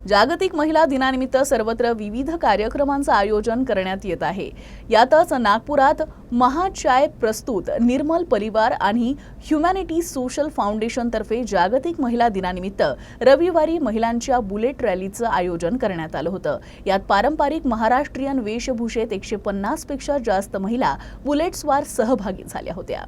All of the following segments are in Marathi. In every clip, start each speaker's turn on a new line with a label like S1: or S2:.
S1: जागतिक महिला दिनानिमित्त सर्वत्र विविध कार्यक्रमांचं आयोजन करण्यात येत आहे। यातच नागपुरात महाचाय प्रस्तुत निर्मल परिवार आणि ह्युमॅनिटी सोशल फाउंडेशन तर्फे जागतिक महिला दिनानिमित्त रविवारी महिलांच्या बुलेट रॅलीचं आयोजन करण्यात आलं होतं। यात पारंपरिक महाराष्ट्रीयन वेशभूषेत 150 पेक्षा जास्त महिला बुलेट्सवर सहभागी झाल्या होत्या।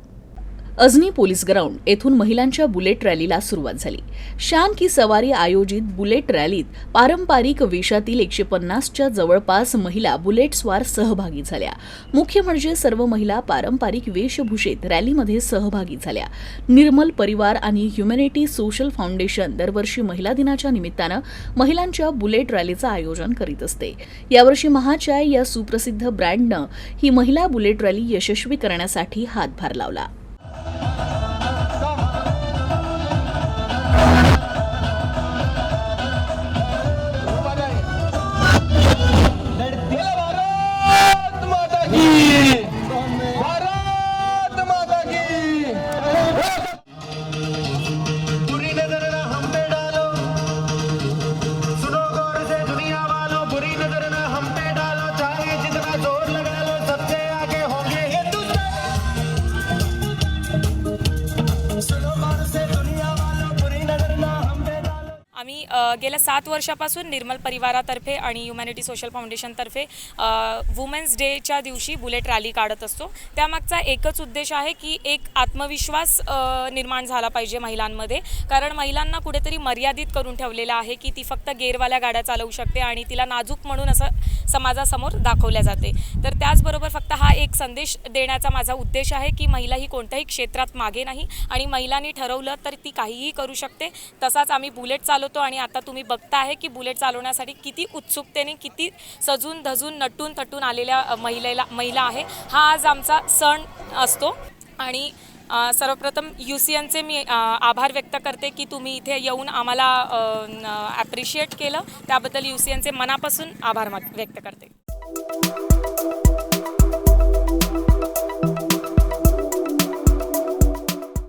S1: अजनी पोलीस ग्राउंड येथून महिलांच्या बुलेट रॅलीला सुरुवात झाली। शान की सवारी आयोजित बुलेट रॅलीत पारंपरिक वेशातील 150च्या जवळपास महिला बुलेट्सवर सहभागी झाल्या। मुख्य म्हणजे सर्व महिला पारंपरिक वेशभूषेत रॅलीमध्ये सहभागी झाल्या। निर्मल परिवार आणि ह्युमॅनिटी सोशल फाउंडेशन दरवर्षी महिला दिनाच्या निमित्तानं महिलांच्या बुलेट रॅलीचं आयोजन करीत असते। यावर्षी महाचाय या सुप्रसिद्ध ब्रँडनं ही महिला बुलेट रॅली यशस्वी करण्यासाठी हातभार लावला।
S2: आम्ही गेल्या 7 वर्षापासून निर्मल परिवारातर्फे आणि ह्युमॅनिटी सोशल फाउंडेशनतर्फे वुमेन्स डेच्या दिवशी बुलेट रॅली काढत असतो। त्यामागचा एकच उद्देश आहे की एक आत्मविश्वास निर्माण झाला पाहिजे महिलांमध्ये, कारण महिलांना कुठेतरी मर्यादित करून ठेवलेलं आहे की ती फक्त गेअरवाल्या गाड्या चालवू शकते आणि तिला नाजूक म्हणून असं समाजासमोर दाखवल्या जाते। तर त्याचबरोबर फक्त हा एक संदेश देण्याचा माझा उद्देश आहे की महिला ही कोणत्याही क्षेत्रात मागे नाही आणि महिलांनी ठरवलं तर ती काहीही करू शकते। तसाच आम्ही बुलेट चालवतो आणि आता तुम्ही बघता आहे की बुलेट चालवण्यासाठी किती उत्सुकतेने, किती सजून धजून नटून थटून आलेल्या महिला आहे। हा आज आमचा सण असतो आणि सर्वप्रथम UCNचे मी आभार व्यक्त करते की तुम्ही इथे येऊन आम्हाला ॲप्रिशिएट केलं, त्याबद्दल UCNचे मनापासून आभार व्यक्त करते।